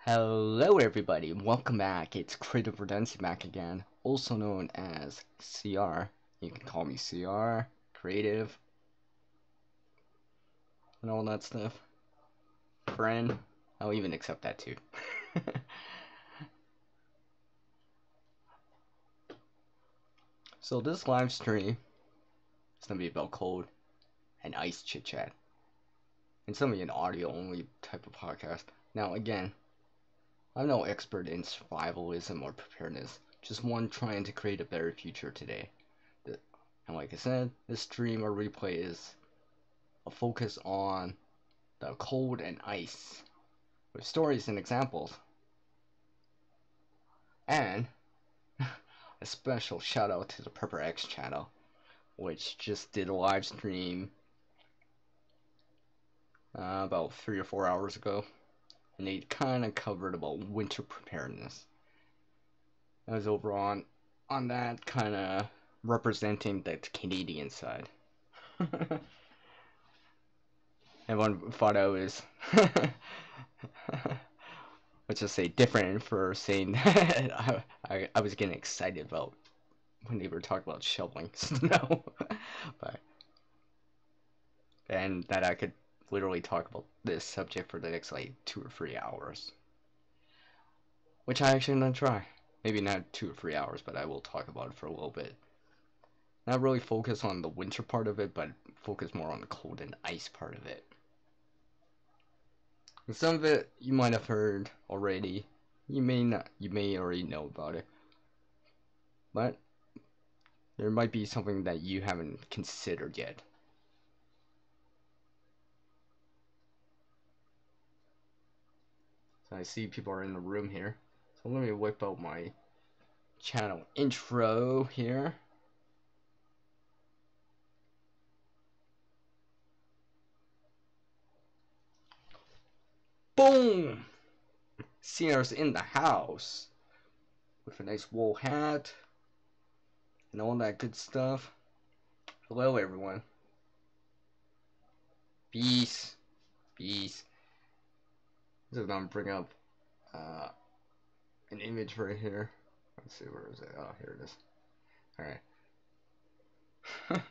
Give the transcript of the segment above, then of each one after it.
Hello everybody, welcome back. It's Creative Redundancy back again, also known as CR. You can call me CR, Creative, and all that stuff. Friend, I'll even accept that too. So this live stream is going to be about cold and ice chit chat. It's going to be an audio only type of podcast. Now again, I'm no expert in survivalism or preparedness, just one trying to create a better future today. And like I said, this stream or replay is a focus on the cold and ice with stories and examples. And a special shout out to the preparedness channel, which just did a live stream about 3 or 4 hours ago, and they kind of covered about winter preparedness. I was over on that, kind of representing the Canadian side. Everyone thought I was let's just say different for saying that I was getting excited about when they were talking about shoveling snow. And that I could literally talk about this subject for the next like 2 or 3 hours, which I actually gonna try. Maybe not 2 or 3 hours, but I will talk about it for a little bit. Not really focus on the winter part of it, but focus more on the cold and ice part of it. And some of it you might have heard already. You may not. You may already know about it. But there might be something that you haven't considered yet. So I see people are in the room here. So let me whip out my channel intro here. Boom! Senior's in the house with a nice wool hat and all that good stuff. Hello everyone. Peace. Peace. So I'm gonna bring up an image right here. Let's see, where is it? Oh, here it is. Alright.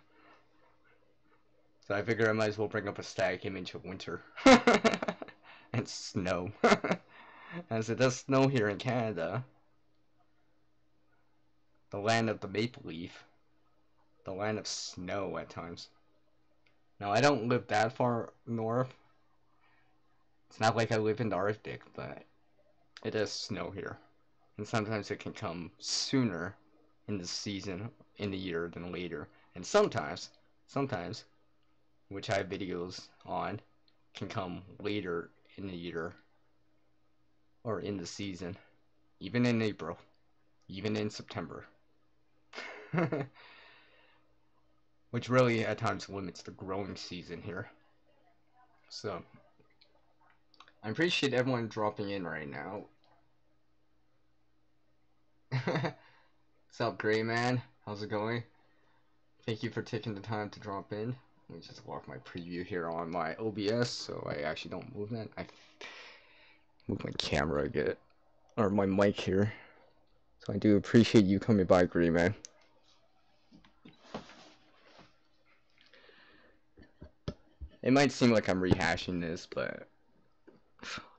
So I figure I might as well bring up a static image of winter. And snow. As it does snow here in Canada. The land of the maple leaf. The land of snow at times. Now I don't live that far north. It's not like I live in the Arctic, but it does snow here. And sometimes it can come sooner in the season, in the year than later. And sometimes, which I have videos on, can come later in the year or in the season, even in April, even in September. Which really at times limits the growing season here. So I appreciate everyone dropping in right now. What's up, Gray Man? How's it going? Thank you for taking the time to drop in. Let me just lock my preview here on my OBS so I actually don't move that. I move my camera a bit, or my mic here. So I do appreciate you coming by, Gray Man. It might seem like I'm rehashing this, but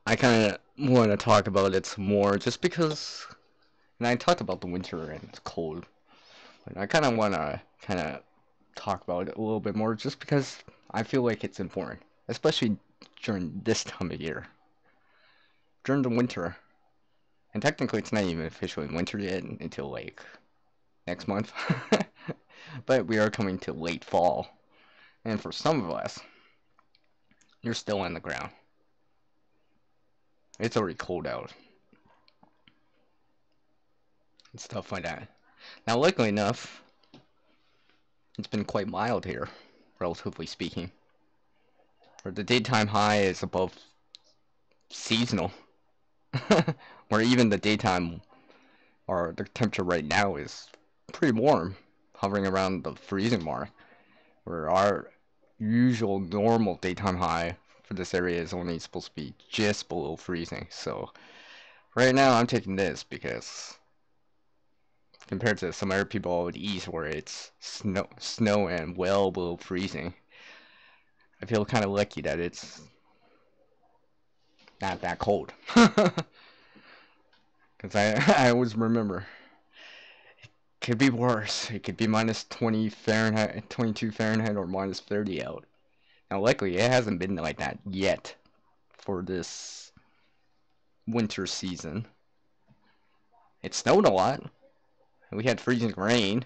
I kind of want to talk about it some more just because, and I talked about the winter and it's cold, but I kind of want to talk about it a little bit more just because I feel like it's important, especially during this time of year. During the winter, and technically it's not even officially winter yet until like next month, but we are coming to late fall, and for some of us, you're still on the ground. It's already cold out. And stuff like that. Now, luckily enough, it's been quite mild here, relatively speaking. Where the daytime high is above seasonal. Where even the daytime, or the temperature right now is pretty warm, hovering around the freezing mark. Where our usual normal daytime high for this area is only supposed to be just below freezing. So Right now, I'm taking this because compared to some other people out east where it's snow and well below freezing, I feel kind of lucky that it's not that cold. Because I always remember it could be worse. It could be minus 20 Fahrenheit, 22 Fahrenheit, or minus 30 out. Now, luckily, it hasn't been like that yet for this winter season. It snowed a lot. We had freezing rain,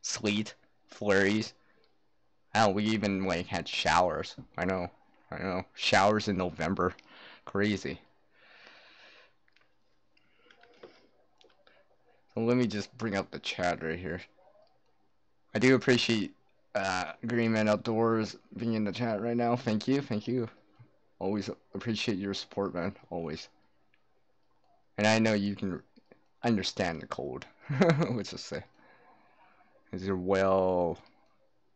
sleet, flurries. Hell, we even like had showers. I know. Showers in November. Crazy. So let me just bring up the chat right here. I do appreciate Green Man Outdoors being in the chat right now. Thank you, thank you. Always appreciate your support, man. Always. And I know you can understand the cold. Let's just say. Because you're well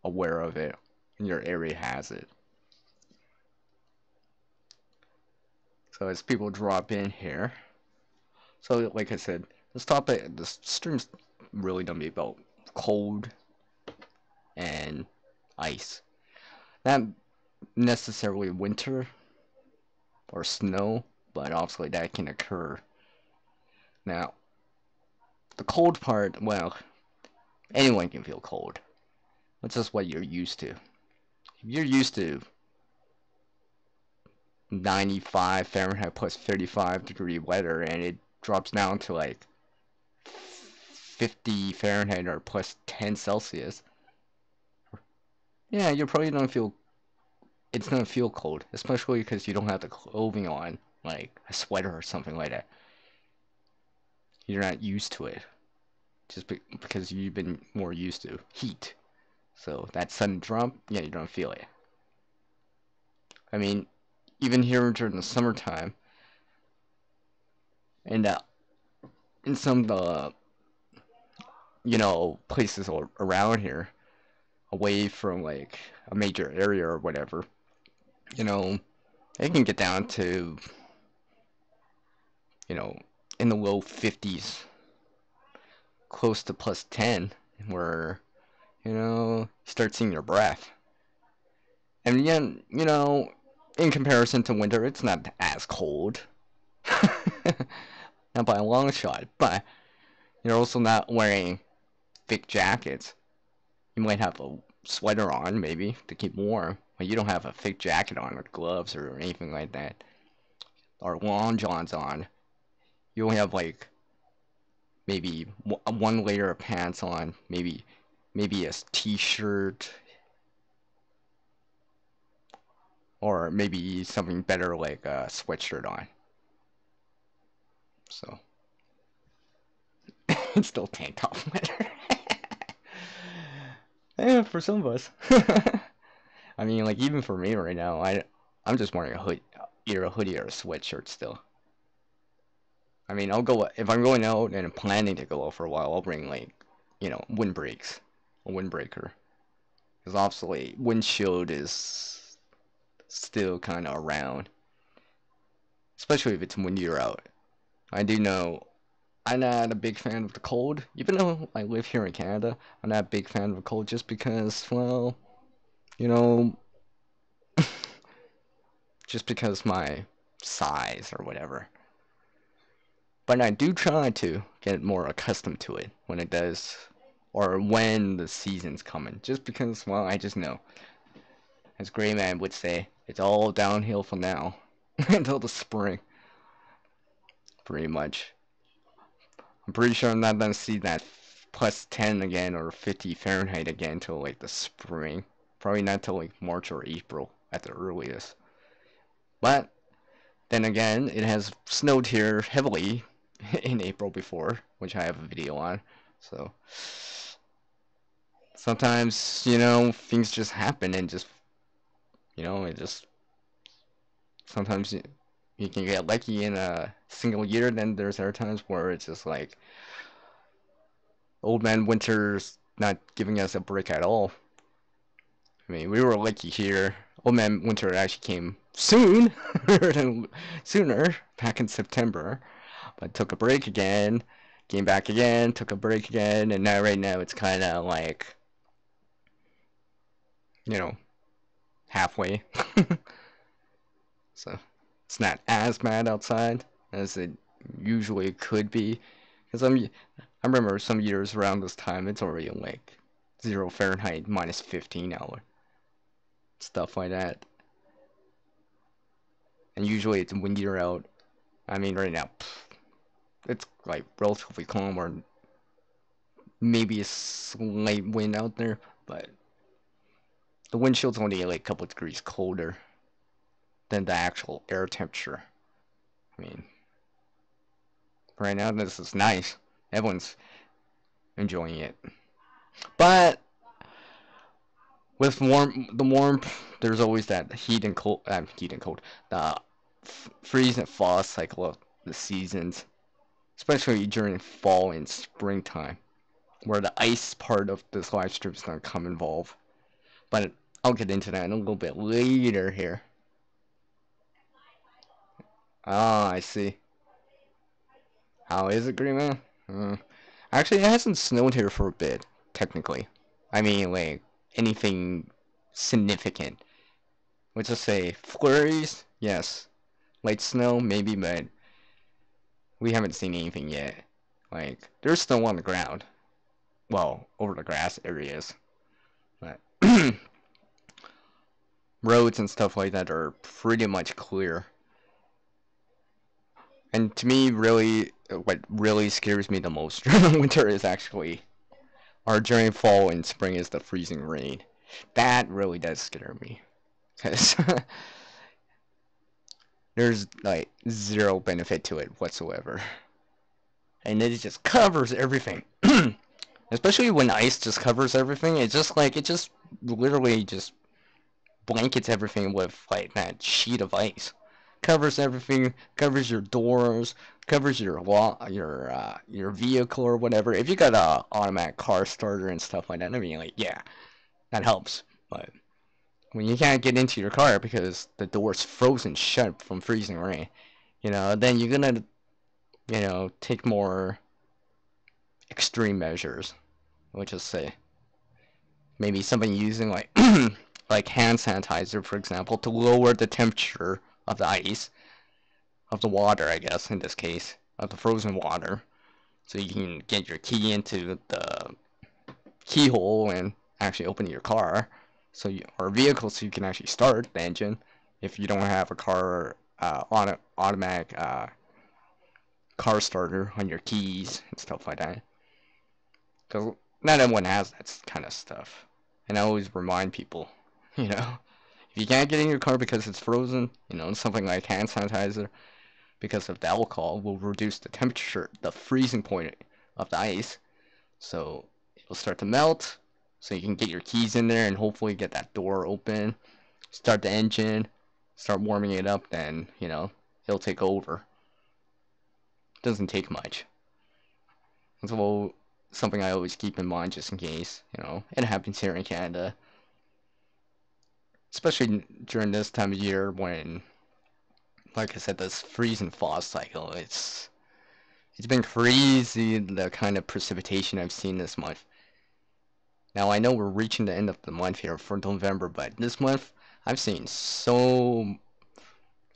aware of it. And your area has it. So as people drop in here. So like I said, this topic, the stream's really gonna be about cold and ice. Not necessarily winter or snow, but obviously that can occur. Now, the cold part, well, anyone can feel cold. That's just what you're used to. If you're used to 95 Fahrenheit plus 35-degree weather and it drops down to like 50 Fahrenheit or plus 10 Celsius, yeah, you're probably gonna feel, it's gonna feel cold, especially because you don't have the clothing on, like a sweater or something like that. You're not used to it, just because you've been more used to heat. So that sudden drop, yeah, you don't feel it. I mean, even here during the summertime, and in some places around here, away from like a major area or whatever, it can get down to, in the low 50s, close to plus 10, where, you start seeing your breath. And again, in comparison to winter, it's not as cold. Not by a long shot, but you're also not wearing thick jackets. You might have a sweater on, maybe, to keep warm, but you don't have a thick jacket on or gloves or anything like that. Or long johns on. You only have like maybe one layer of pants on, maybe a t-shirt, or maybe something better like a sweatshirt on. So it's still tank top weather. Yeah, for some of us. I mean, like even for me right now, I'm just wearing either a hoodie or a sweatshirt still. I mean, I'll go if I'm going out and I'm planning to go out for a while. I'll bring like, windbreaks, a windbreaker, because obviously windshield is still kind of around, especially if it's windier out. I do know I'm not a big fan of the cold, even though I live here in Canada. I'm not a big fan of the cold just because, well, you know, just because my size or whatever. But I do try to get more accustomed to it when it does, or when the season's coming. Just because, well, I just know. As Gray Man would say, it's all downhill from now until the spring. Pretty much. I'm pretty sure I'm not gonna see that plus 10 again or 50 Fahrenheit again until like the spring. Probably not till like March or April at the earliest. But then again, it has snowed here heavily in April before, which I have a video on. So sometimes, things just happen and just, it just sometimes you can get lucky in a single year. Then there's other times where it's just like Old Man Winter's not giving us a break at all. I mean, we were lucky here. Old Man Winter actually came sooner back in September. But took a break again, came back again, took a break again, and now right now it's kind of like, you know, halfway. So it's not as bad outside as it usually could be. Because I remember some years around this time, it's already like 0 Fahrenheit, -15 hour, stuff like that. And usually it's windier out. I mean, right now, it's like relatively calm, or maybe a slight wind out there, but the windshield's only like a couple degrees colder than the actual air temperature. I mean, right now this is nice. Everyone's enjoying it. But with the warmth, there's always that heat and cold, the freeze and thaw cycle of the seasons, especially during fall and springtime, where the ice part of this live stream is going to come involved. But I'll get into that in a little bit later here. Ah, I see. How is it, Green Man? Actually, it hasn't snowed here for a bit, technically. I mean, like, anything significant. Let's just say flurries, yes. Light snow, maybe, but we haven't seen anything yet. Like, there's snow on the ground. Well, over the grass areas. But roads and stuff like that are pretty much clear. And to me, really, what really scares me the most during winter is actually, or during fall and spring, is the freezing rain. That really does scare me. Because there's like zero benefit to it whatsoever. And it just covers everything. Especially when ice just covers everything, it's just like, it just literally just blankets everything with like that sheet of ice. Covers everything, covers your doors, covers your vehicle or whatever. If you got a automatic car starter and stuff like that, I mean, like, yeah, that helps. But when you can't get into your car because the door's frozen shut from freezing rain, then you're gonna, take more extreme measures. Which is say maybe somebody using like like hand sanitizer, for example, to lower the temperature of the ice, of the water, I guess, in this case, of the frozen water, so you can get your key into the keyhole and actually open your car, or vehicle, so you can actually start the engine if you don't have a car on automatic car starter on your keys and stuff like that. Because not everyone has that kind of stuff. And I always remind people, if you can't get in your car because it's frozen, something like hand sanitizer, because of the alcohol, will reduce the temperature, the freezing point of the ice. So it'll start to melt, so you can get your keys in there and hopefully get that door open, start the engine, start warming it up, then, it'll take over. It doesn't take much. So something I always keep in mind just in case, it happens here in Canada. Especially during this time of year when, like I said, this freeze and thaw cycle, it's been crazy the kind of precipitation I've seen this month. Now I know we're reaching the end of the month here for November, but this month I've seen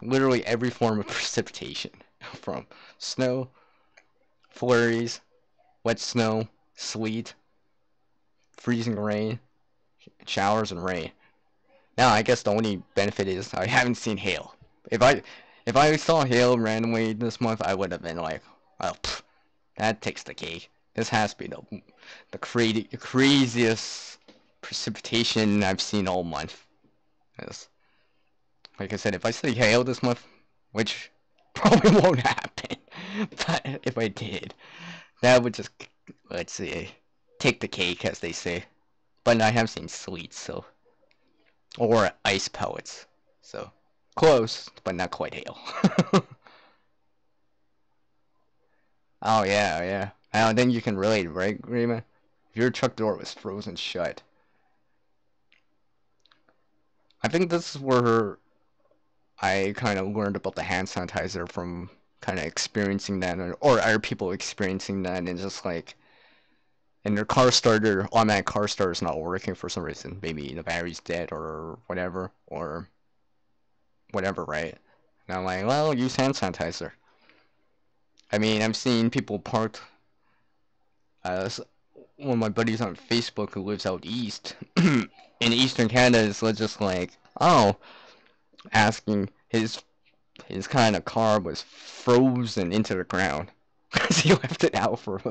literally every form of precipitation, from snow, flurries, wet snow, sleet, freezing rain, showers, and rain. Now, I guess the only benefit is I haven't seen hail. If I saw hail randomly this month, I would have been like, oh, that takes the cake. This has to be the craziest precipitation I've seen all month. Yes. Like I said, if I see hail this month, which probably won't happen, but if I did, that would just, let's see, take the cake, as they say. But I have seen sleet, so, or ice pellets, so close, but not quite hail. Oh yeah, yeah. Then you can relate, right, Grima? If your truck door was frozen shut. I think this is where I kind of learned about the hand sanitizer from kind of experiencing that, or are people experiencing that and just like, and their car starter, automatic car starter is not working for some reason. Maybe the battery's dead or whatever, right? And I'm like, well, use hand sanitizer. I mean, I've seen people parked. One of my buddies on Facebook who lives out east in eastern Canada is just like, oh, asking his kind of car was frozen into the ground because he left it out for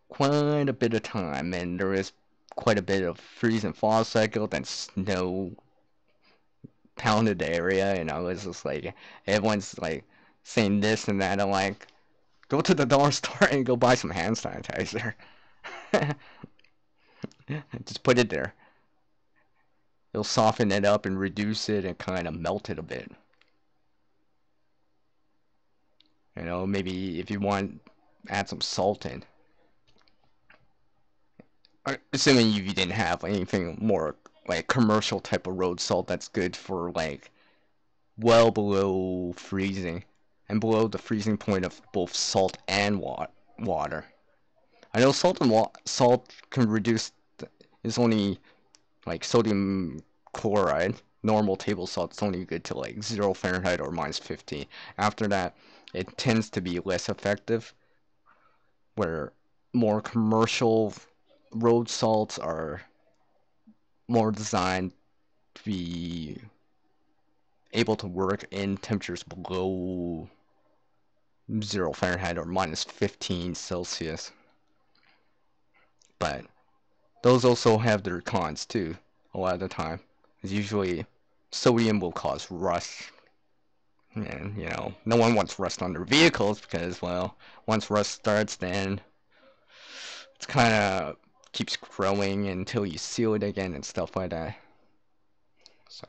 quite a bit of time, and there was quite a bit of freeze and thaw cycle, then snow pounded the area, and I was just like, everyone's like saying this and that. I'm like, go to the dollar store and go buy some hand sanitizer. Just put it there. It'll soften it up and reduce it and kind of melt it a bit. You know, maybe if you want, add some salt in. Assuming you didn't have anything more like commercial type of road salt that's good for like well below freezing and below the freezing point of both salt and water. I know salt can reduce. Is only like sodium chloride. Normal table salt is only good to like 0 Fahrenheit or -50. After that, it tends to be less effective. Where more commercial road salts are more designed to be able to work in temperatures below 0 Fahrenheit or -15 Celsius. But those also have their cons too, a lot of the time. Because usually sodium will cause rust. And, you know, no one wants rust on their vehicles because, well, once rust starts, then it's kind of keeps growing until you seal it again and stuff like that. So,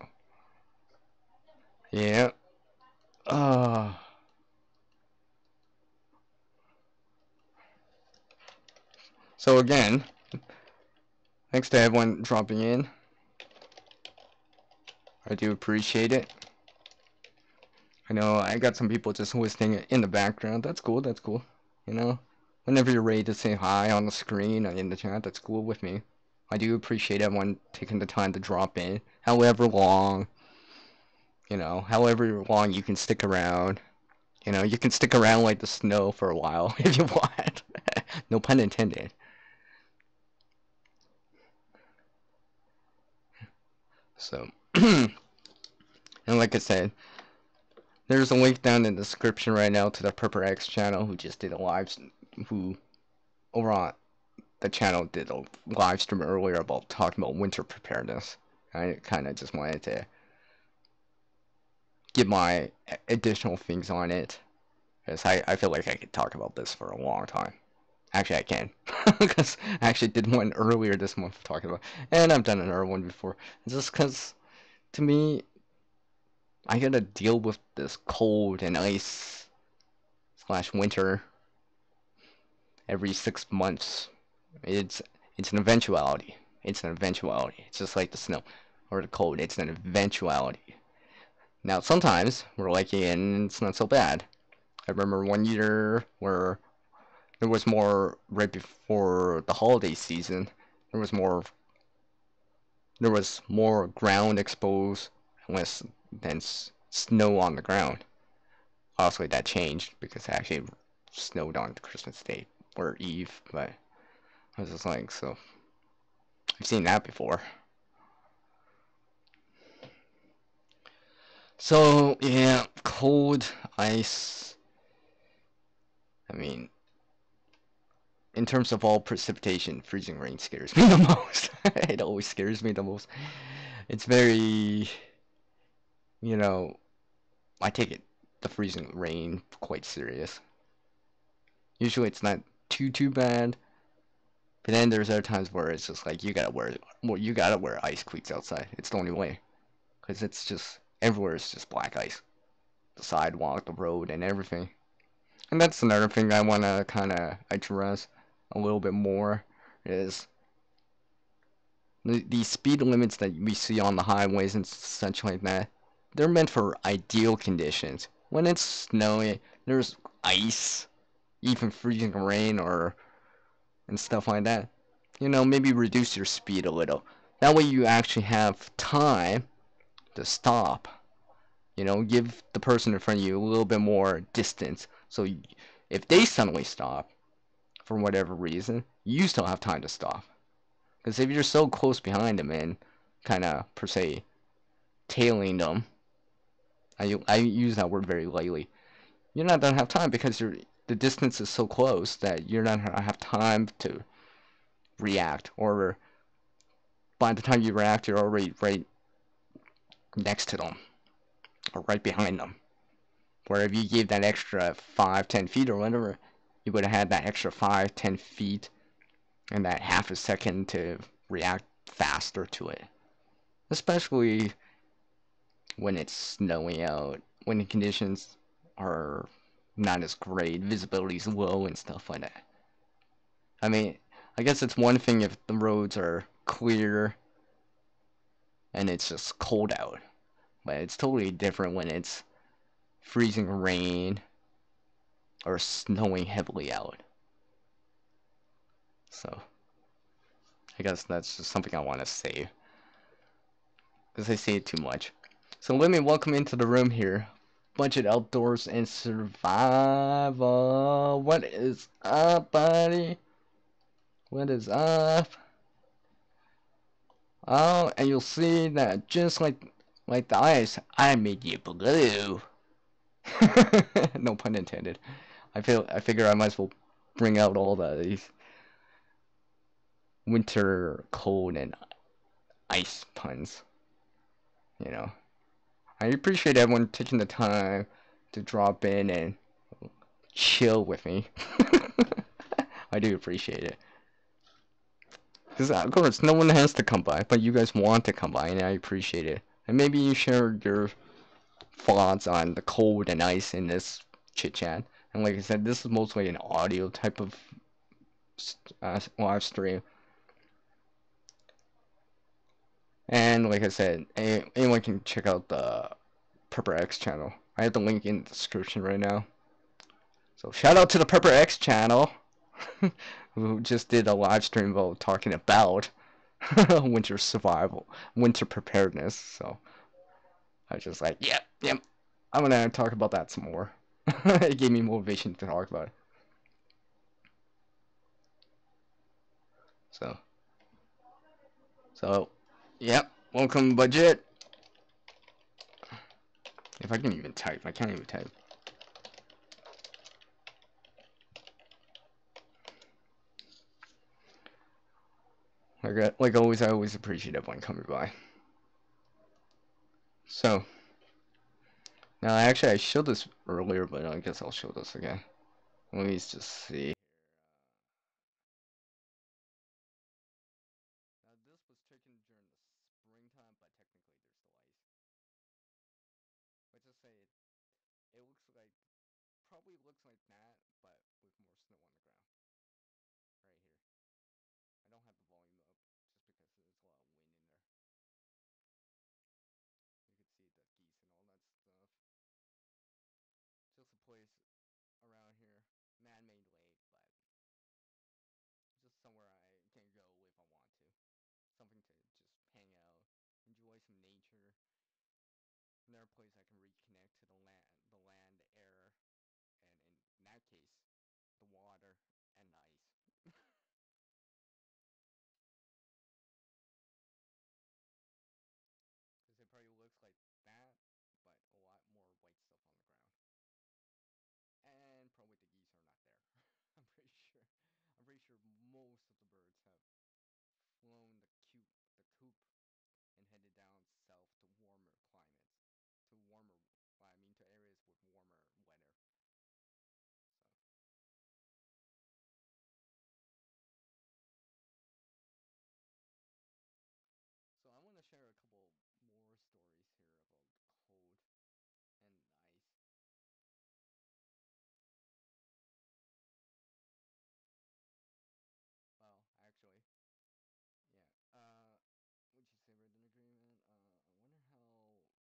yeah. Uh, so again, thanks to everyone dropping in. I do appreciate it. I know I got some people just listening in the background. That's cool, that's cool. You know, whenever you're ready to say hi on the screen or in the chat, that's cool with me. I do appreciate everyone taking the time to drop in, however long, you know, however long you can stick around. You know, you can stick around like the snow for a while if you want. No pun intended. So, and like I said, there's a link down in the description right now to the PurpleX channel who just did a who over on the channel did a live stream earlier about talking about winter preparedness. I kind of just wanted to give my additional things on it, because I feel like I could talk about this for a long time. Actually, I can, because I actually did one earlier this month talking about, and I've done another one before. It's just because, to me, I gotta deal with this cold and ice / winter every 6 months. It's an eventuality. It's an eventuality. It's just like the snow or the cold. It's an eventuality. Now, sometimes we're lucky and it's not so bad. I remember one year where there was more right before the holiday season. There was more ground exposed less than snow on the ground. Obviously, that changed because it actually snowed on Christmas Day or Eve, but I was just like, so I've seen that before. So, yeah, cold, ice. I mean, in terms of all precipitation, freezing rain scares me the most. It always scares me the most. It's very, you know, I take the freezing rain quite serious. Usually it's not too bad, but then there's other times where it's just like you gotta wear ice cleats outside. It's the only way, because it's just everywhere is just black ice, the sidewalk, the road, and everything. And that's another thing I want to kind of address a little bit more is the speed limits that we see on the highways and such like that. They're meant for ideal conditions. When it's snowy, there's ice, even freezing rain or and stuff like that. Maybe reduce your speed a little. That way you actually have time to stop. Give the person in front of you a little bit more distance. So if they suddenly stop for whatever reason, you still have time to stop. Because if you're so close behind them and kind of, per se, tailing them, I use that word very lightly, you're not going to have time because the distance is so close that you're not going to have time to react. Or by the time you react, you're already right next to them or right behind them. Where if you gave that extra 5, 10 feet or whatever, you would have had that extra 5, 10 feet and that half a second to react faster to it. Especially when it's snowing out, when the conditions are not as great, visibility's low and stuff like that. I mean, I guess it's one thing if the roads are clear and it's just cold out, but it's totally different when it's freezing rain or snowing heavily out. So, I guess that's just something I want to say, because I say it too much. So let me welcome into the room here, Budget Outdoors and Survival. What is up, buddy? What is up? Oh, and you'll see that just like the ice, I made you blue. No pun intended. I figure I might as well bring out all these winter cold and ice puns. You know, I appreciate everyone taking the time to drop in and chill with me. I do appreciate it. Because of course, no one has to come by, but you guys want to come by, and I appreciate it. And maybe you share your thoughts on the cold and ice in this chit chat. And like I said, this is mostly an audio type of live stream. And like I said, anyone can check out the PrepperX channel. I have the link in the description right now. So shout out to the PrepperX channel, who just did a live stream about talking about winter survival, winter preparedness. So I was just like, yep, I'm gonna talk about that some more. It gave me motivation to talk about it. So, yep, welcome, Budget. If I can even type, I can't even type. Like always, I always appreciate everyone coming by. So, now actually I showed this earlier, but I guess I'll show this again. Let me just see. Now this was taken during the springtime, but technically there's still ice. Let's just say it looks like, probably looks like that, but with more snow on the ground. Right here. I don't have the volume up, just because there's a lot of wind in there. You could see the geese and all that stuff. Just a place around here, man-made lake, but just somewhere I can go if I want to. Something to just hang out, enjoy some nature. Another place I can reconnect to the land, the air, and in that case, the water and the ice. Because it probably looks like that, but a lot more white stuff on the ground. And probably the geese are not there. I'm pretty sure. I'm pretty sure most of the birds have flown the coop and headed down south to warmer climates, to warmer, well, I mean to areas with warmer weather. So I want to share a couple more stories here about the cold and ice. Well, actually, yeah. Would you say written agreement? I wonder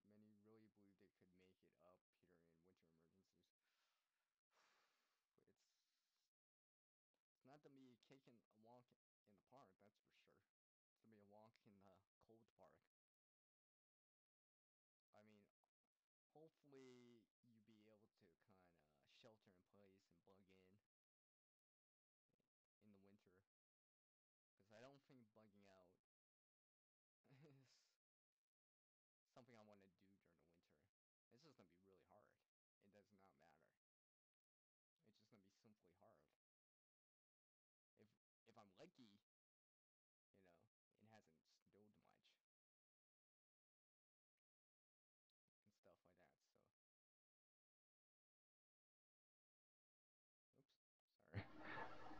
how many really believe they could make it up here in winter emergencies. hard, that's for sure. To be a walk in the cold park. I mean, hopefully you be able to kind of shelter in place and bug in the winter. Because I don't think bugging out is something I want to do during the winter. It's just gonna be really hard. It does not matter. It's just gonna be simply hard. If if I'm lucky, it hasn't snowed much and stuff like that. So, oops, sorry.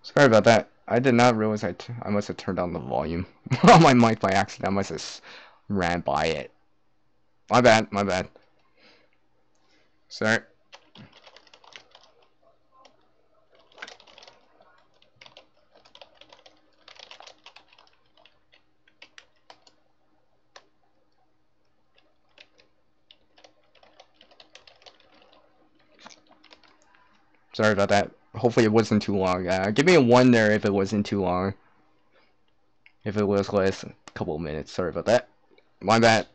Sorry about that. I did not realize I must have turned down the volume on my mic by accident. I must have ran by it. My bad, my bad. Sorry. Sorry about that. Hopefully it wasn't too long. Give me a 1 there if it wasn't too long. If it was less, a couple of minutes. Sorry about that. My bad.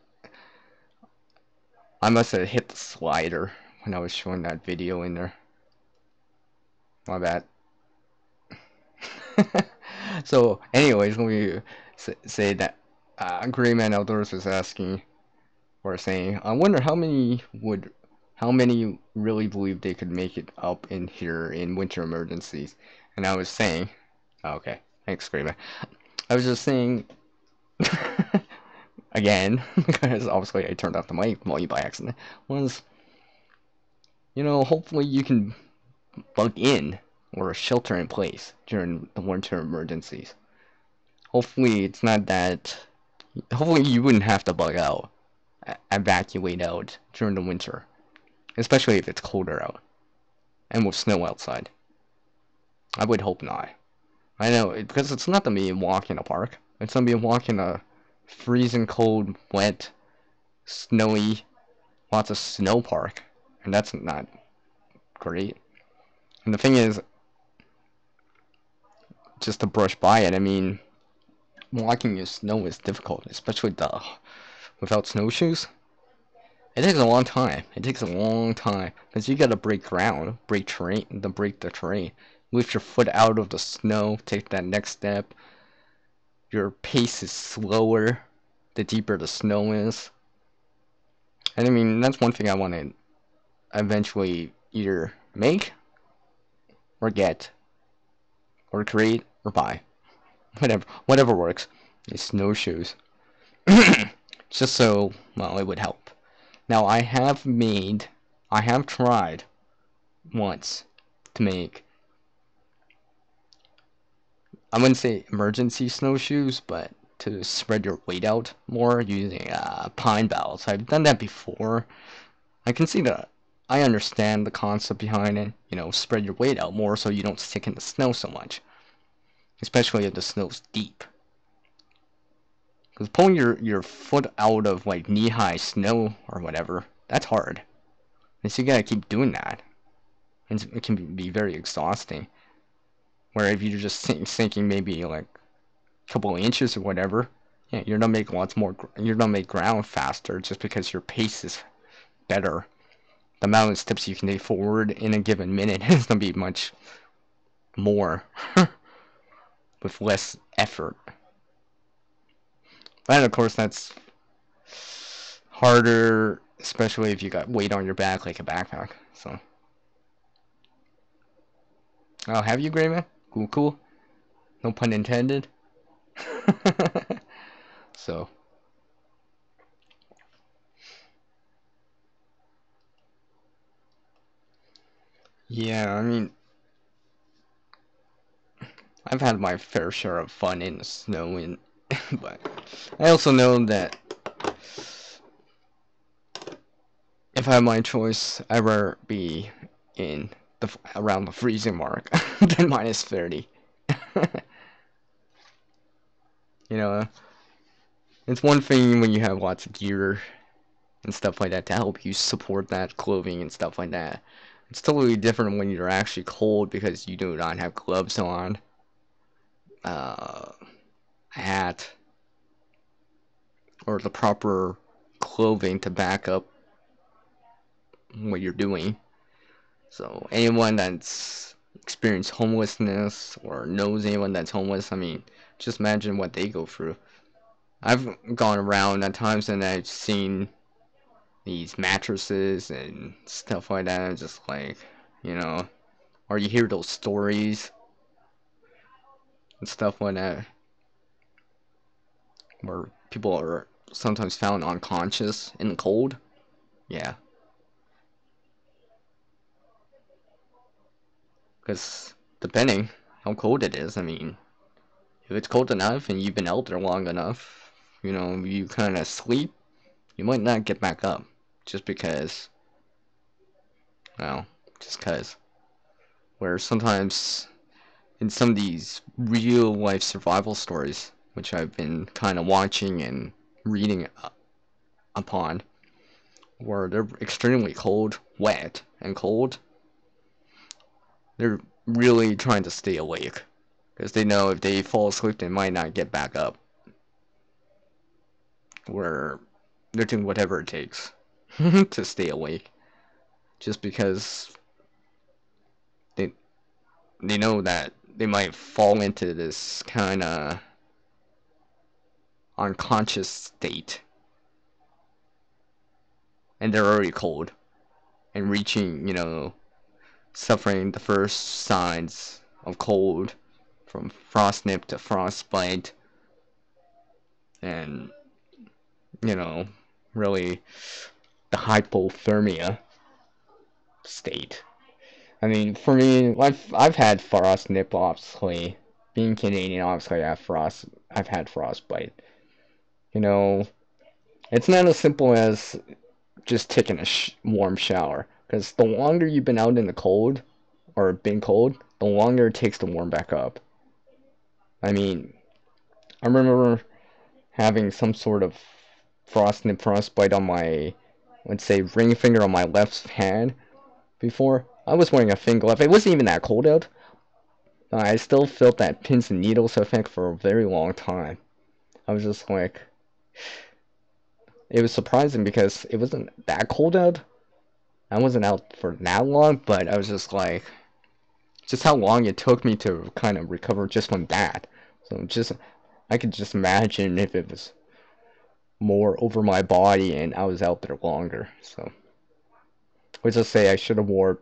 I must have hit the slider when I was showing that video in there. My bad. So, anyways, let me say that Greyman Outdoors was asking or saying, I wonder how many really believe they could make it up in here in winter emergencies. And I was saying, okay, thanks, Greyman. I was just saying again, because obviously I turned off the mic volume by accident, was, hopefully you can bug in or shelter in place during the winter emergencies. Hopefully it's not that, hopefully you wouldn't have to bug out, evacuate out during the winter, especially if it's colder out and with snow outside. I would hope not. I know, because it's not gonna be a walk in a park. It's gonna be a walk in a freezing cold, wet, snowy, lots of snow park, and that's not great. And the thing is, just to brush by it, I mean, walking in snow is difficult, especially without snowshoes. It takes a long time. It takes a long time because you gotta break ground, break the terrain, lift your foot out of the snow, take that next step. Your pace is slower the deeper the snow is. And I mean, that's one thing I want to eventually either make or get or create or buy. Whatever works. Is snowshoes. Just so, well, it would help. Now, I have tried once to make, I wouldn't say emergency snowshoes, but to spread your weight out more using pine boughs. I've done that before. I can see that. I understand the concept behind it. Spread your weight out more so you don't stick in the snow so much. Especially if the snow's deep. Because pulling your foot out of like knee-high snow or whatever, that's hard. And so you gotta keep doing that. And it can be very exhausting. Where if you're just sinking maybe like a couple of inches or whatever, yeah, you're gonna make you're gonna make ground faster just because your pace is better. The amount of steps you can take forward in a given minute is gonna be much more with less effort. And of course that's harder, especially if you got weight on your back like a backpack. So, oh, have you, Greyman? Cool. No pun intended. So, yeah, I mean, I've had my fair share of fun in the snow, but I also know that if I had my choice, I'd rather be in around the freezing mark than minus 30. you know, it's one thing when you have lots of gear and stuff like that to help you support that clothing and stuff like that. It's totally different when you're actually cold because you do not have gloves on. hat or the proper clothing to back up what you're doing. So anyone that's experienced homelessness or knows anyone that's homeless, I mean, just imagine what they go through. I've gone around at times and I've seen these mattresses and stuff like that, and just like, you know, or you hear those stories and stuff like that where people are sometimes found unconscious in the cold. Yeah, because depending how cold it is, I mean, if it's cold enough and you've been out there long enough, you know, you kind of sleep, you might not get back up just because, well, just because. Where sometimes in some of these real life survival stories, which I've been kind of watching and reading upon, where they're extremely cold, wet, and cold, they're really trying to stay awake because they know if they fall asleep, they might not get back up. Where they're doing whatever it takes to stay awake, just because they they know that they might fall into this kind of unconscious state, and they're already cold and reaching, you know, suffering the first signs of cold, from frostnip to frostbite, and, you know, really the hypothermia state. I mean, for me, I've had frostnip, obviously. Being Canadian, obviously, I've had frostbite. You know, it's not as simple as just taking a warm shower, because the longer you've been out in the cold, or been cold, the longer it takes to warm back up. I mean, I remember having some sort of frostbite on my, let's say, ring finger on my left hand before. I was wearing a thin glove. It wasn't even that cold out. I still felt that pins and needles effect for a very long time. I was just like, it was surprising because it wasn't that cold out. I wasn't out for that long, but I was just like, just how long it took me to kind of recover just from that. So just, I could just imagine if it was more over my body and I was out there longer. So let's just say I should have wore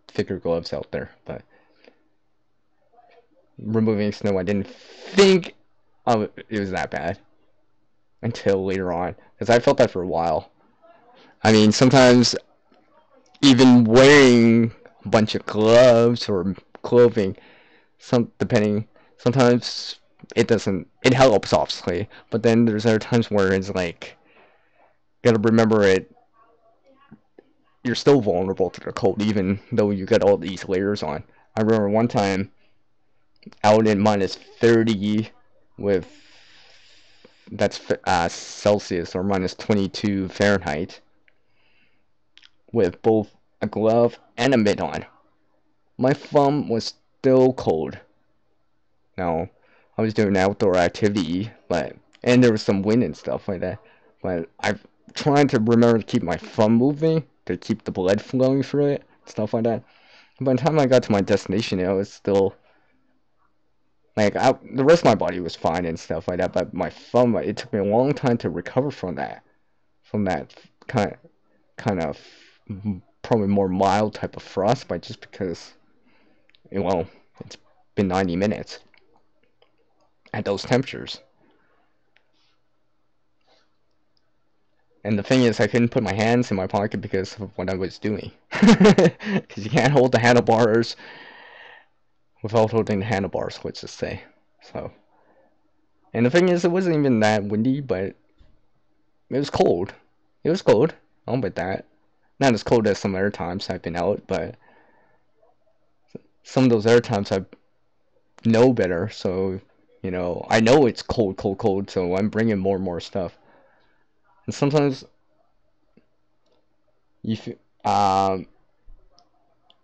thicker gloves out there, but removing snow, I didn't think it was that bad until later on, because I felt that for a while. I mean, sometimes even wearing a bunch of gloves or clothing, sometimes it helps, obviously, but then there's other times where it's like, gotta remember you're still vulnerable to the cold, even though you got all these layers on. I remember one time out in -30 with, that's Celsius, or -22 Fahrenheit, with both a glove and a mitt on. My thumb was still cold. Now, I was doing outdoor activity, and there was some wind and stuff like that, but I'm trying to remember to keep my thumb moving, to keep the blood flowing through it, stuff like that. By the time I got to my destination, it was still, like, the rest of my body was fine and stuff like that, but my thumb, it took me a long time to recover from that kind of probably more mild type of frostbite, just because, well, it's been 90 minutes at those temperatures. And the thing is, I couldn't put my hands in my pocket because of what I was doing. Because you can't hold the handlebars without holding the handlebars, let's just say. So, and the thing is, it wasn't even that windy, but it was cold. It was cold. I'll admit that. Not as cold as some other times I've been out, but some of those other times I know better. So, you know, I know it's cold, cold, cold. So I'm bringing more and more stuff. And sometimes you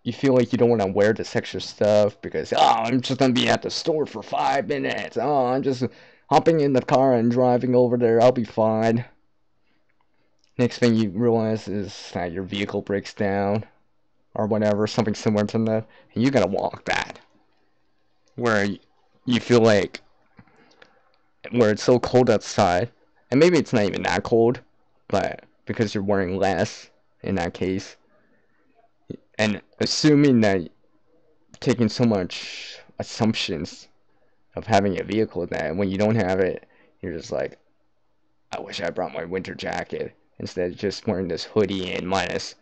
you feel like you don't want to wear this extra stuff because, oh, I'm just gonna be at the store for 5 minutes. Oh, hopping in the car and driving over there. I'll be fine. Next thing you realize is that your vehicle breaks down or whatever, something similar to that, and you gotta walk that. Where you feel like, where it's so cold outside, and maybe it's not even that cold, but because you're wearing less in that case, and assuming that taking so much assumptions of having a vehicle that when you don't have it, you're just like, I wish I brought my winter jacket instead of just wearing this hoodie in minus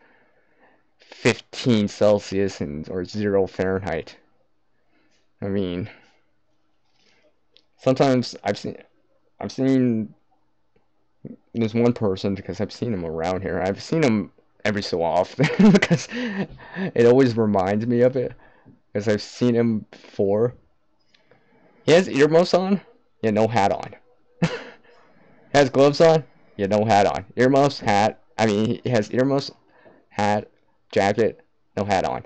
15 Celsius or 0 Fahrenheit. I mean, sometimes I've seen this one person, because I've seen him around here. I've seen him every so often because it always reminds me of it, because I've seen him before. He has earmuffs on, yeah, no hat on. Has gloves on, yeah, no hat on. Earmuffs, hat. I mean, he has earmuffs, hat, jacket, no hat on.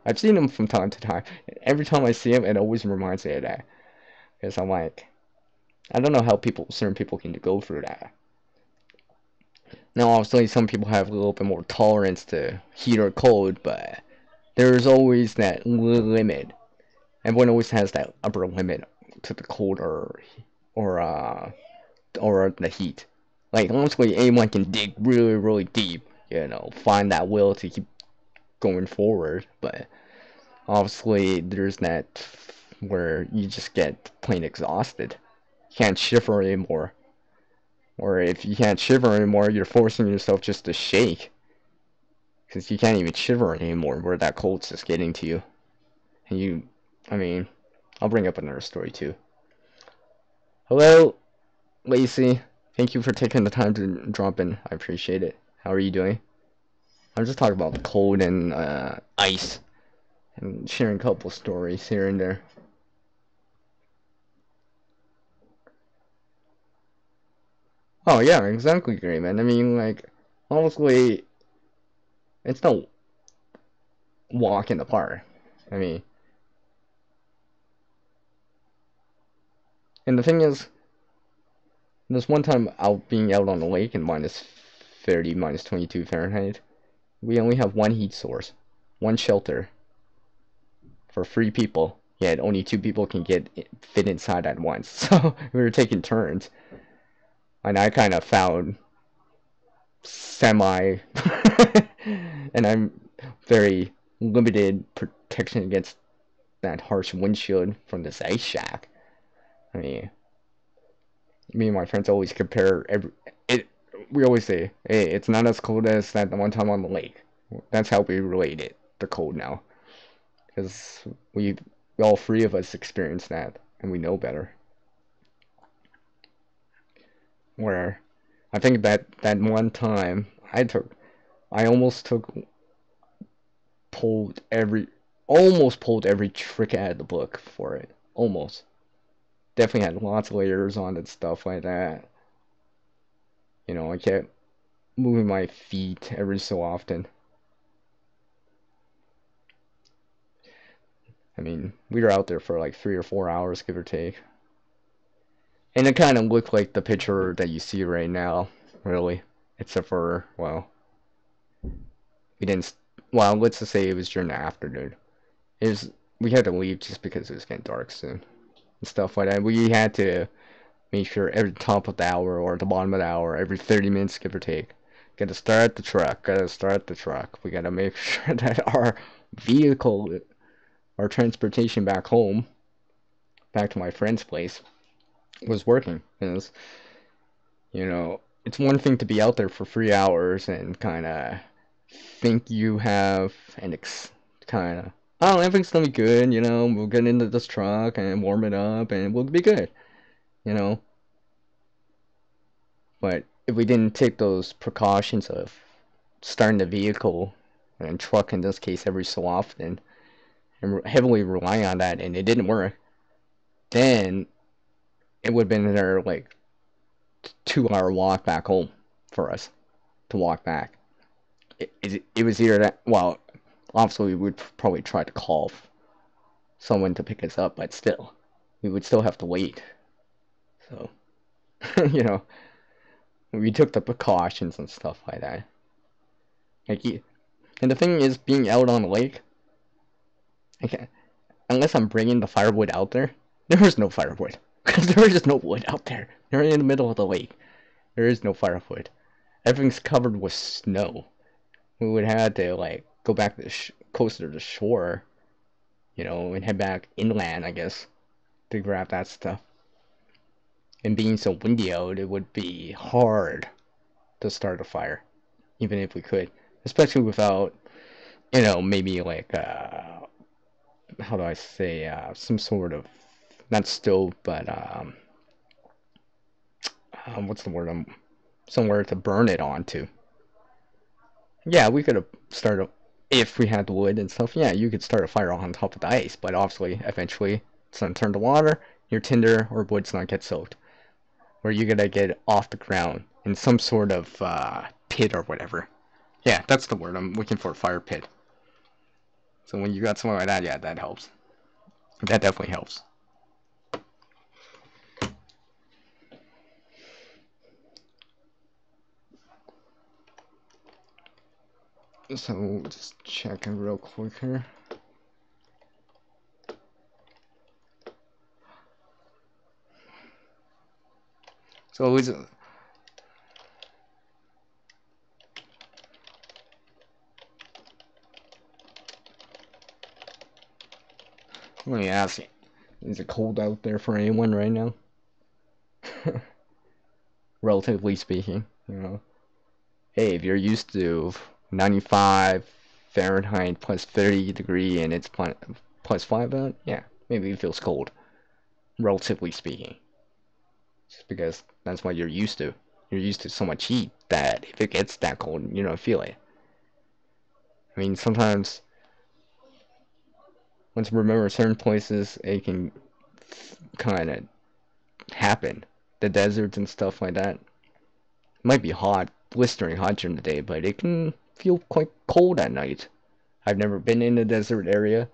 I've seen him from time to time. Every time I see him, it always reminds me of that. Because I'm like, I don't know how certain people can go through that. Now, obviously, some people have a little bit more tolerance to heat or cold, but there's always that limit. Everyone always has that upper limit to the cold or the heat. Like, honestly, anyone can dig really, really deep, find that will to keep going forward, but obviously, there's that where you just get plain exhausted. You can't shiver anymore. Or if you can't shiver anymore, you're forcing yourself just to shake. Because you can't even shiver anymore where that cold's just getting to you. And I mean, I'll bring up another story too. Hello, Lacey. Thank you for taking the time to drop in. I appreciate it. How are you doing? I'm just talking about the cold and ice. And sharing a couple stories here and there. Oh yeah, exactly, great man. I mean, like, honestly, it's no walk in the park. I mean, and the thing is, this one time out being out on the lake in minus 30, minus 22 Fahrenheit, we only have one heat source, one shelter for 3 people. Yet only 2 people can fit inside at once. So we were taking turns, and I kind of found semi, and I'm very limited protection against that harsh windshield from this ice shack. I mean, me and my friends always compare we always say, hey, it's not as cold as that one time on the lake. That's how we relate it, the cold now. Because all 3 of us experienced that, and we know better. Where, I think that one time, I almost pulled every trick out of the book for it. Almost. Definitely had lots of layers on and stuff like that. I kept moving my feet every so often. I mean, we were out there for like 3 or 4 hours, give or take. And it kind of looked like the picture that you see right now, really. Except for, well, we didn't, well, let's just say it was during the afternoon. We had to leave just because it was getting dark soon. And stuff like that. We had to make sure every top of the hour or the bottom of the hour, every 30 minutes, give or take, gotta start the truck. We gotta make sure that our vehicle, our transportation back home, back to my friend's place, was working. Because, it's one thing to be out there for 3 hours and kind of think you have kind of, oh, everything's gonna be good, we'll get into this truck and warm it up and we'll be good, you know. But if we didn't take those precautions of starting the vehicle and truck in this case every so often and heavily relying on that and it didn't work, then it would have been another like 2 hour walk back home for us to walk back. It was either that, well, obviously we would probably try to call someone to pick us up, but still, we would still have to wait. So, you know, we took the precautions and stuff like that. Like, and the thing is, being out on the lake, I can't, unless I'm bringing the firewood out there, there is no firewood. Because there is just no wood out there. You're in the middle of the lake. There is no firewood. Everything's covered with snow. We would have to, like, go back to the closer to the shore, and head back inland, I guess, to grab that stuff. And being so windy out, it would be hard to start a fire, even if we could. Especially without, maybe like, how do I say, some sort of, not stove, but, what's the word? Somewhere to burn it onto. Yeah, we could have started, if we had the wood and stuff, yeah, you could start a fire on top of the ice, but obviously, eventually, it's gonna turn to water, your tinder or wood's not get soaked. Where you gotta get off the ground in some sort of pit or whatever. Yeah, that's the word. I'm looking for, a fire pit. So when you got something like that, yeah, that helps. That definitely helps. So just checking real quick here. So is it? Let me ask you, is it cold out there for anyone right now? Relatively speaking, Hey, if you're used to 95 Fahrenheit plus 30 degree and it's plus 5 out, yeah, maybe it feels cold. Relatively speaking. Just because that's what you're used to. You're used to so much heat that if it gets that cold, you don't feel it. I mean, sometimes, once you remember certain places, it can kind of happen. The deserts and stuff like that. It might be hot, blistering hot during the day, but it can feel quite cold at night. I've never been in a desert area,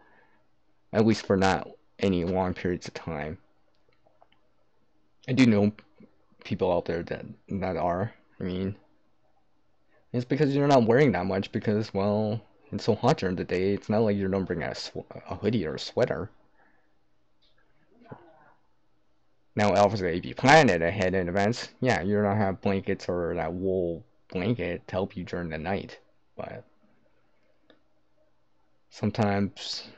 at least for not any long periods of time. I do know people out there that are. I mean, it's because you're not wearing that much because, well, it's so hot during the day. It's not like you're not bringing a hoodie or a sweater. Now, obviously, if you plan it ahead in advance, yeah, you're not have blankets or that wool blanket to help you during the night. But sometimes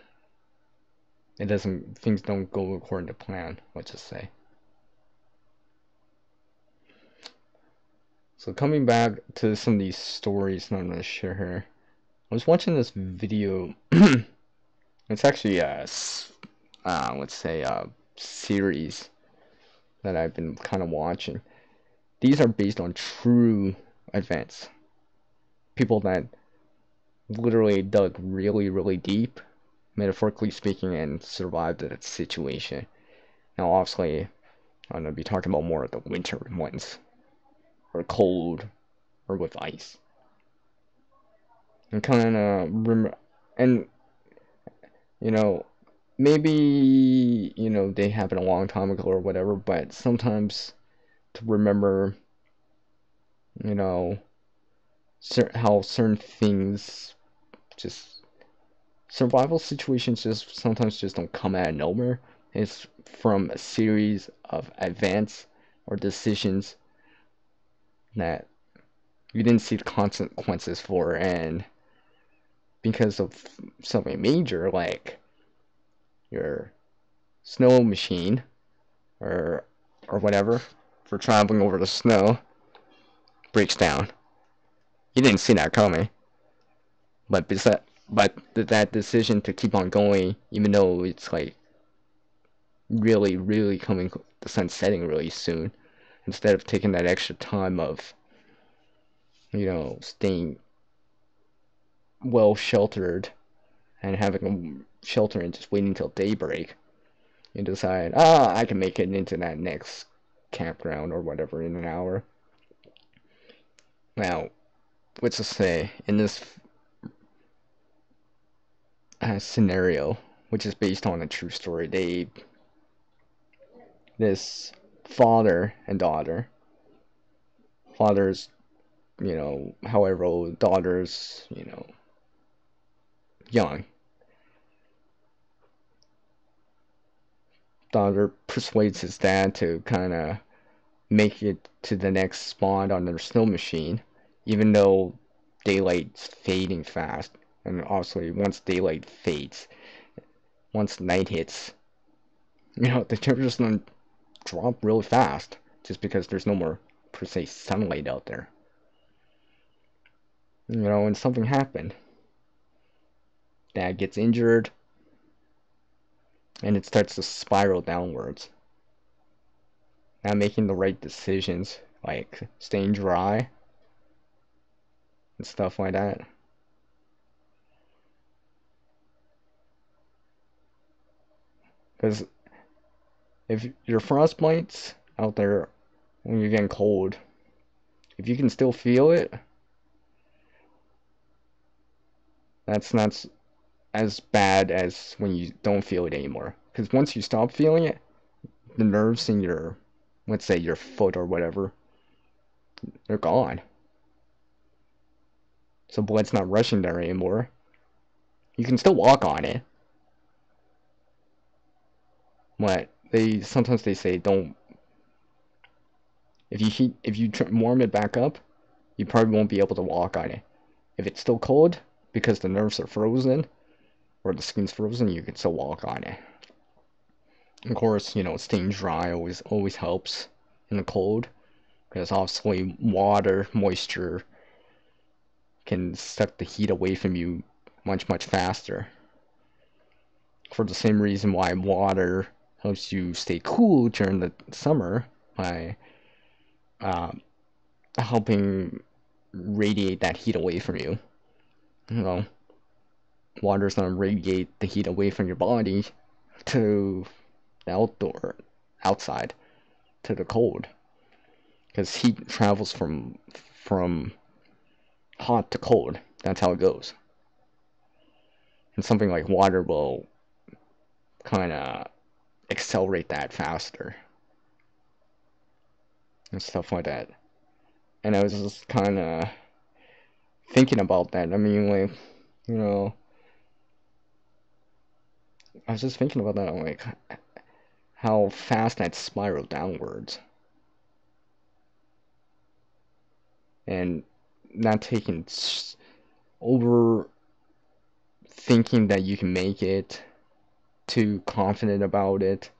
things don't go according to plan, let's just say. So coming back to some of these stories that I'm going to share here, I was watching this video. It's actually let's say a series that I've been kind of watching. These are based on true events. People that literally dug really, really deep, metaphorically speaking, and survived that situation. Now, obviously, I'm going to be talking about more of the winter ones, or cold, or with ice. And kind of and maybe they happened a long time ago or whatever, but sometimes to remember, how certain things, just survival situations, just sometimes just don't come out of nowhere. It's from a series of events or decisions that you didn't see the consequences for, and because of something major like your snow machine or whatever for traveling over the snow breaks down. You didn't see that coming, but that decision to keep on going, even though it's like really, really the sun setting really soon, instead of taking that extra time of staying well sheltered and having a shelter and just waiting until daybreak, you decide, I can make it into that next campground or whatever in an hour. Now, let's just say in this scenario, which is based on a true story, this father and daughter. Father's, however old, daughter's, young. Daughter persuades his dad to kind of make it to the next spot on their snow machine, even though daylight's fading fast. And obviously, once daylight fades, once night hits, the temperature's gonna drop really fast just because there's no more, per se, sunlight out there. And something happened. Dad gets injured, and it starts to spiral downwards. Not making the right decisions, like staying dry and stuff like that. Because if your frostbite's out there when you're getting cold, if you can still feel it, that's not as bad as when you don't feel it anymore. Because once you stop feeling it, the nerves in your, let's say your foot or whatever, they're gone. So blood's not rushing there anymore. You can still walk on it. But sometimes they say don't. If you warm it back up, you probably won't be able to walk on it. If it's still cold, because the nerves are frozen, or the skin's frozen, you can still walk on it. Of course, staying dry always helps in the cold, because obviously water, moisture can suck the heat away from you much, much faster. For the same reason why water helps you stay cool during the summer by helping radiate that heat away from you. Water's gonna radiate the heat away from your body to the outside, to the cold. Because heat travels from hot to cold. That's how it goes. And something like water will kind of accelerate that faster. And stuff like that. And I was just kind of thinking about that. I mean, like, I was just thinking about that, like, how fast that spiraled downwards. And not taking over thinking that you can make it, too confident about it,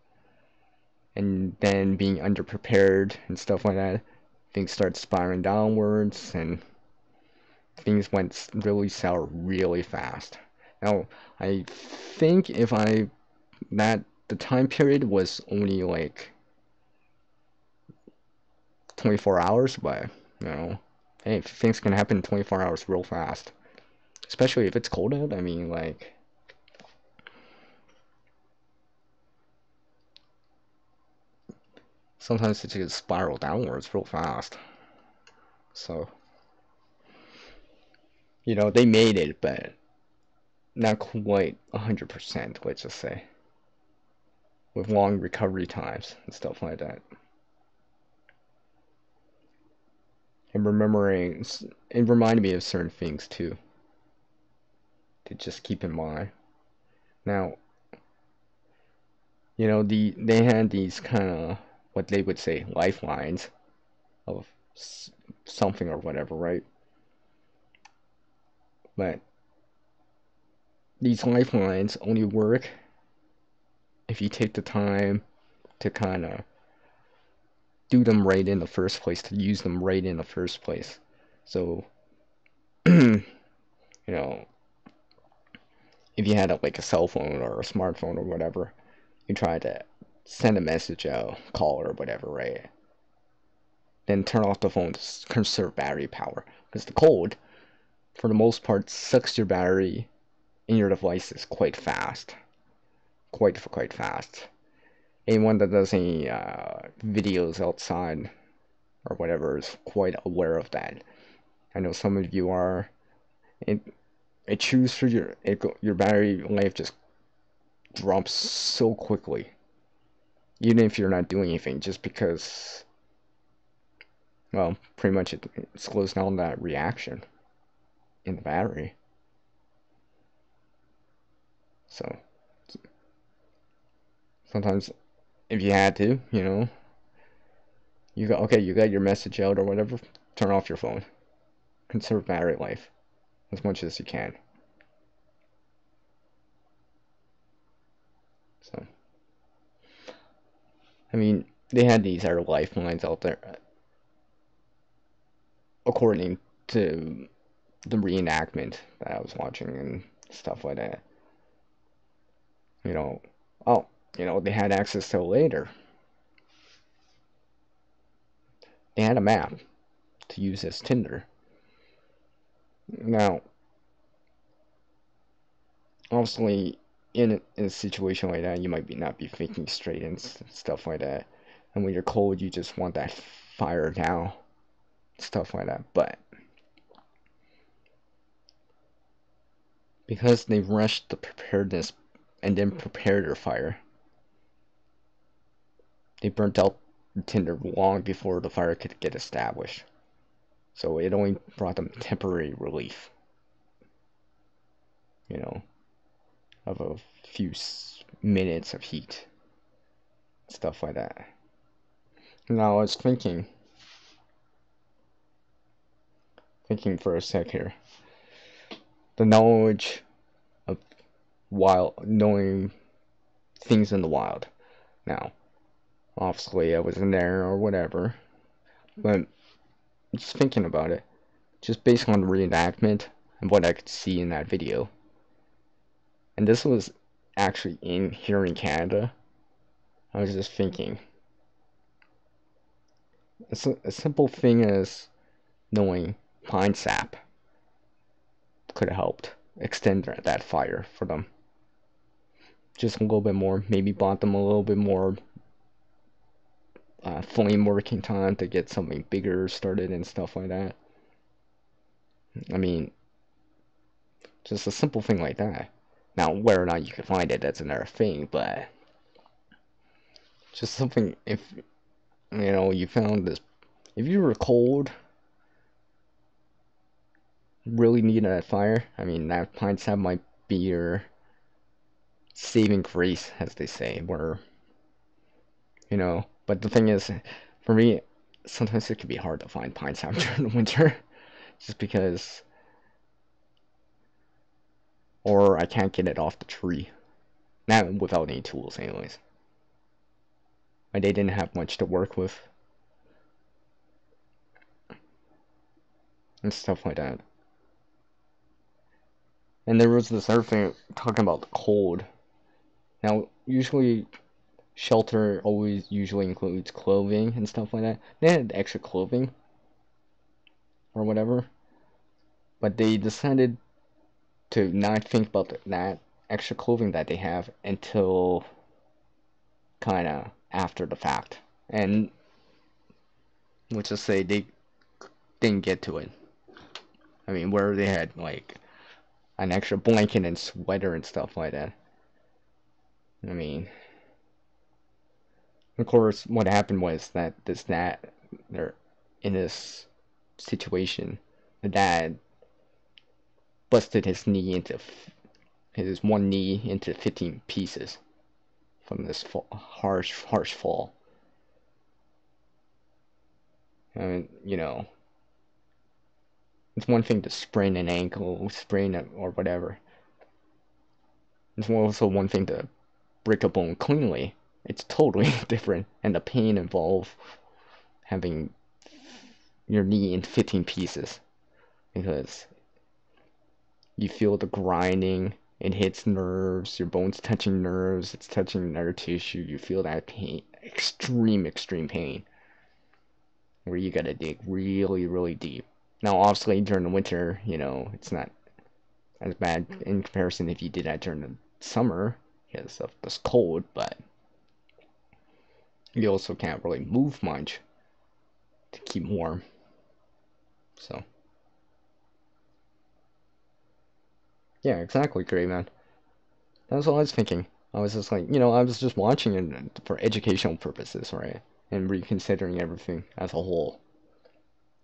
and then being underprepared and stuff like that. Things start spiraling downwards, and things went really sour really fast. Now, I think the time period was only like 24 hours, but, hey, things can happen in 24 hours real fast. Especially if it's cold out. I mean, like, sometimes it just spiral downwards real fast. So, they made it, but not quite 100%, let's just say. With long recovery times and stuff like that. And it reminded me of certain things too, to just keep in mind. Now, they had these kind of, what they would say, lifelines of something or whatever, right? But these lifelines only work if you take the time to kind of do them right in the first place, to use them right in the first place. So, if you had like a cell phone or a smartphone or whatever, you try to send a message out, call or whatever, right? Then turn off the phone to conserve battery power, because the cold, for the most part, sucks your battery in your devices quite fast. Quite fast. Anyone that does any videos outside or whatever is quite aware of that. I know some of you are. It chews through your battery life just drops so quickly. even if you're not doing anything, just because, well, pretty much it slows down that reaction in the battery. So sometimes if you had to, you got your message out or whatever, turn off your phone. Conserve battery life as much as you can. So, I mean, they had these other lifelines out there, according to the reenactment that I was watching and stuff like that. Oh, they had access to it later. They had a map to use as Tinder. Now, obviously, in a situation like that, you might not be thinking straight and stuff like that. And when you're cold, you just want that fire now, stuff like that. But because they rushed the preparedness and then prepared their fire, they burnt out the tinder long before the fire could get established. So it only brought them temporary relief, of a few minutes of heat, stuff like that. Now I was thinking for a sec here. The knowledge of knowing things in the wild. Now, obviously I wasn't there or whatever, but just thinking about it, just based on the reenactment and what I could see in that video, and this was actually here in Canada, I was just thinking, a simple thing as knowing pine sap could have helped extend that fire for them. Just a little bit more, maybe bought them a little bit more flame working time to get something bigger started and stuff like that. I mean, just a simple thing like that. Now, whether or not you can find it, that's another thing, but just something, if, you found this, if you were cold, really needing that fire, I mean, that pine sap might be your saving grace, as they say, where, but the thing is, for me, sometimes it can be hard to find pine sap during the winter, just because, or I can't get it off the tree. Not without any tools, anyways. My day didn't have much to work with. And stuff like that. And there was this other thing talking about the cold. Now, usually, shelter always usually includes clothing and stuff like that. They had extra clothing, or whatever. But they decided to not think about that extra clothing that they have until kind of after the fact. And let's just say they didn't get to it. I mean, where they had like an extra blanket and sweater and stuff like that. I mean, of course, what happened was that they're in this situation, the dad busted his one knee into 15 pieces from this harsh fall. I mean, it's one thing to sprain an ankle, sprain it, or whatever. It's also one thing to break a bone cleanly. It's totally different, and the pain involved having your knee in 15 pieces, because you feel the grinding, it hits nerves, your bone's touching nerves, it's touching nerve tissue, you feel that pain, extreme pain, where you gotta dig really, really deep. Now, obviously, during the winter, it's not as bad in comparison if you did that during the summer, because of this cold, but you also can't really move much to keep warm. So, yeah, exactly, great man. That's what I was thinking. I was just like, I was just watching it for educational purposes, right? And reconsidering everything as a whole.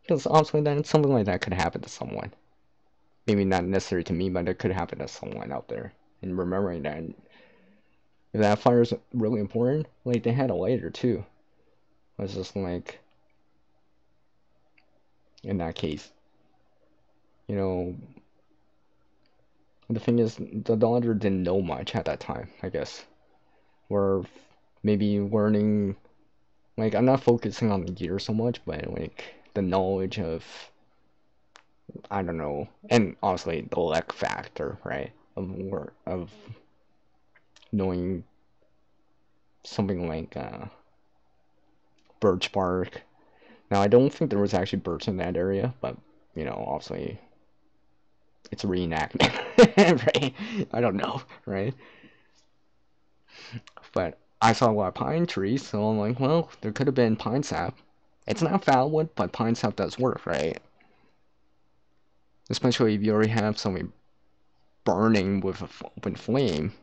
Because obviously then something like that could happen to someone. Maybe not necessarily to me, but it could happen to someone out there. And remembering that, if that fire is really important, like they had a lighter too. I was just like, in that case, you know, the thing is, the daughter didn't know much at that time, I guess. Or maybe learning, like, I'm not focusing on the gear so much, but like the knowledge of, I don't know, and obviously the luck factor, right? Of knowing something like birch bark. Now, I don't think there was actually birch in that area, but obviously it's a reenactment, right? I don't know, right? But I saw a lot of pine trees, so I'm like, well, there could have been pine sap. It's not foulwood, but pine sap does work, right? Especially if you already have something burning with a open flame,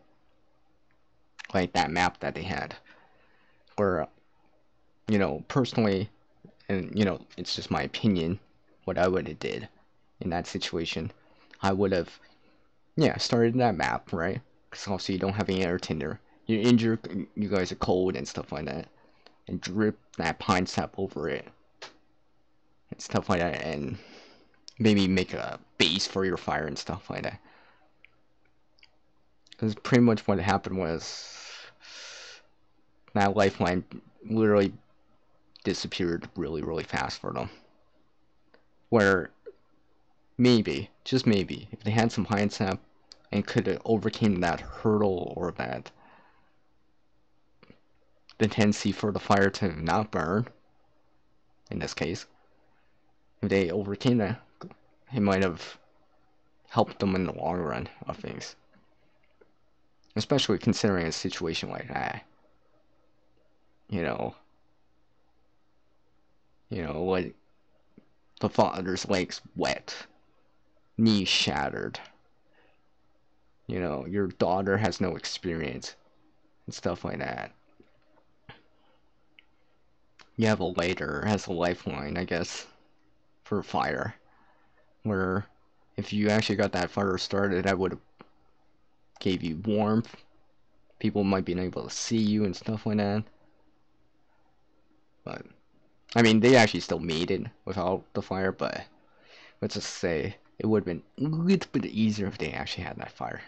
like that map that they had. Where, personally, and it's just my opinion, what I would have did in that situation, I would have, yeah, started that map, right? Because also you don't have any air tinder. You're injured, you guys are cold and stuff like that, and drip that pine sap over it and stuff like that, and maybe make a base for your fire and stuff like that. Because pretty much what happened was that lifeline literally disappeared really, really fast for them. Where maybe, just maybe, if they had some pine sap and could have overcame that hurdle or that the tendency for the fire to not burn, in this case, if they overcame that, it might have helped them in the long run of things. Especially considering a situation like that. You know, like the father's legs wet, knees shattered. Your daughter has no experience and stuff like that. You have a lighter, has a lifeline, I guess, for fire. Where if you actually got that fire started, that would have gave you warmth. People might be able to see you and stuff like that. But I mean, they actually still made it without the fire, but let's just say it would have been a little bit easier if they actually had that fire.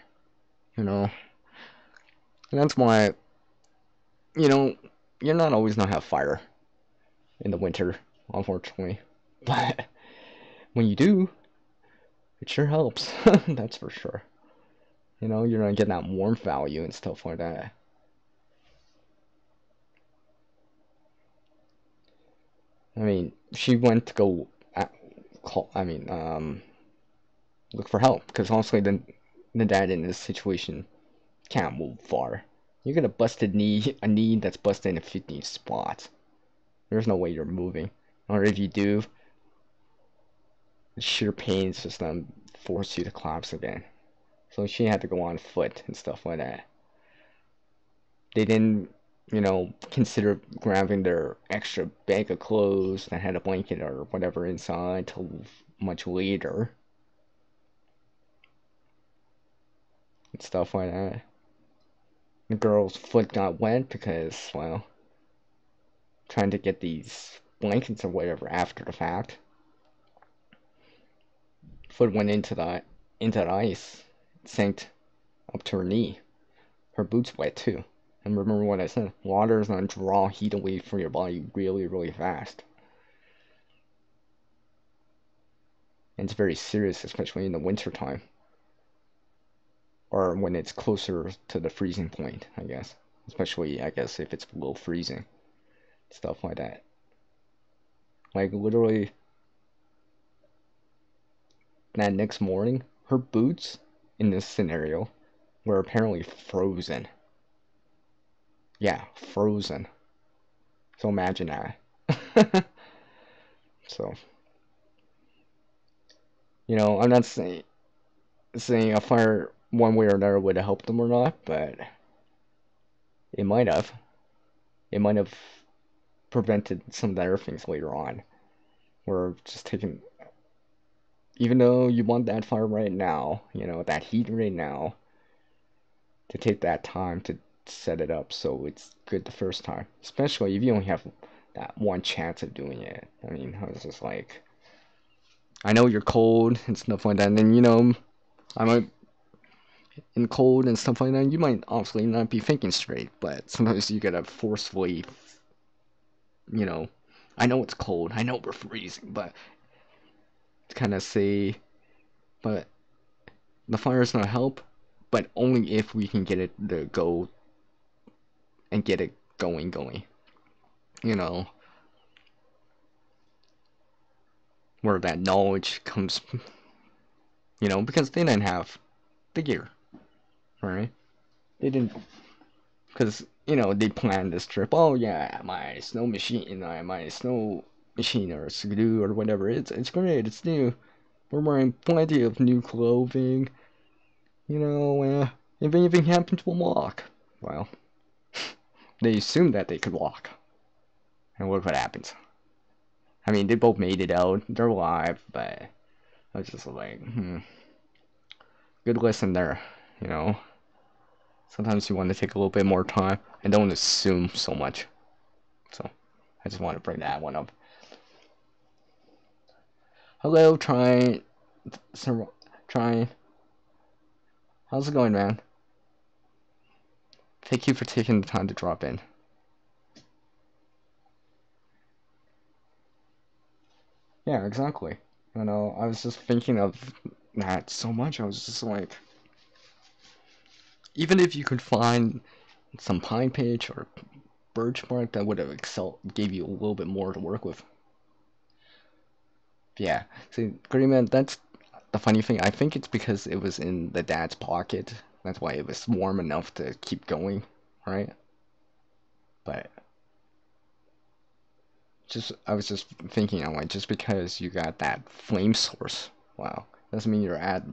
And that's why, you're not always gonna have fire in the winter, unfortunately. But when you do, it sure helps. That's for sure. You're gonna get that warmth value and stuff like that. I mean, she went to go look for help because honestly, the dad in this situation can't move far. You get a knee that's busted in 50 spots. There's no way you're moving. Or if you do, the sheer pain is just gonna force you to collapse again. So she had to go on foot and stuff like that. They didn't, consider grabbing their extra bag of clothes that had a blanket or whatever inside till much later. And stuff like that. The girl's foot got wet because, well, trying to get these blankets or whatever after the fact. Foot went into the ice, sank up to her knee. Her boots wet too. And remember what I said, water is gonna draw heat away from your body really, really fast. And it's very serious, especially in the winter time. Or when it's closer to the freezing point, I guess. Especially, I guess, if it's below freezing. Stuff like that. Like, literally, that next morning, her boots, in this scenario, were apparently frozen. Yeah, frozen. So imagine that. So, I'm not saying a fire one way or another would have helped them or not, but It might have. It might have prevented some of the other things later on. Or just taking, even though you want that fire right now, that heat right now, to take that time to set it up so it's good the first time. Especially if you only have that one chance of doing it. I mean, I was just like, I know you're cold and stuff like that, and then, I might, in cold and stuff like that, you might obviously not be thinking straight, but sometimes you gotta forcefully, you know, I know it's cold, I know we're freezing, but kind of say, but the fire's not help, but only if we can get it to go and get it going, you know, where that knowledge comes, because they didn't have the gear, right? They didn't, because, they planned this trip. Oh, yeah, my snow machine or skidoo or whatever, it's great, it's new. We're wearing plenty of new clothing, if anything happens, we'll walk. Well, they assumed that they could walk. And look what happens. I mean, they both made it out. They're alive, but I was just like, good lesson there, you know. Sometimes you want to take a little bit more time and don't assume so much. So, I just want to bring that one up. Hello, trying. How's it going, man? Thank you for taking the time to drop in. Yeah, exactly. I was just thinking of that so much. I was just like, even if you could find some pine pitch or birch bark, that would have gave you a little bit more to work with. Yeah. See, Green that's the funny thing. I think it's because it was in the dad's pocket. That's why it was warm enough to keep going, right? But I was just thinking, I'm like, just because you got that flame source, wow, doesn't mean you're at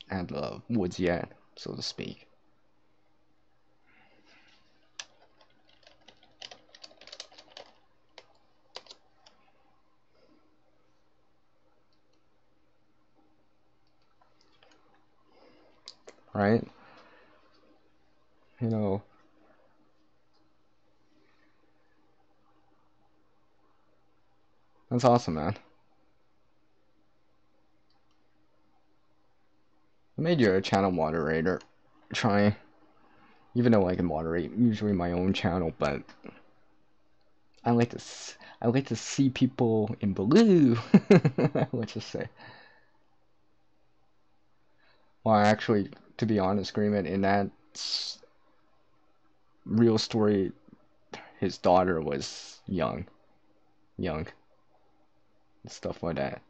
the woods yet, so to speak. Right? You know, that's awesome, man. I made you a channel moderator. Try, even though I can moderate usually my own channel, but I like to I like to see people in blue. Let's just say. Well, actually, to be honest, Agreement, in that real story, his daughter was young, and stuff like that.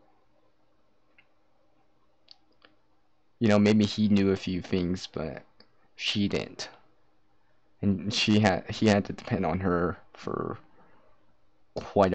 Maybe he knew a few things, but she didn't, and he had to depend on her for quite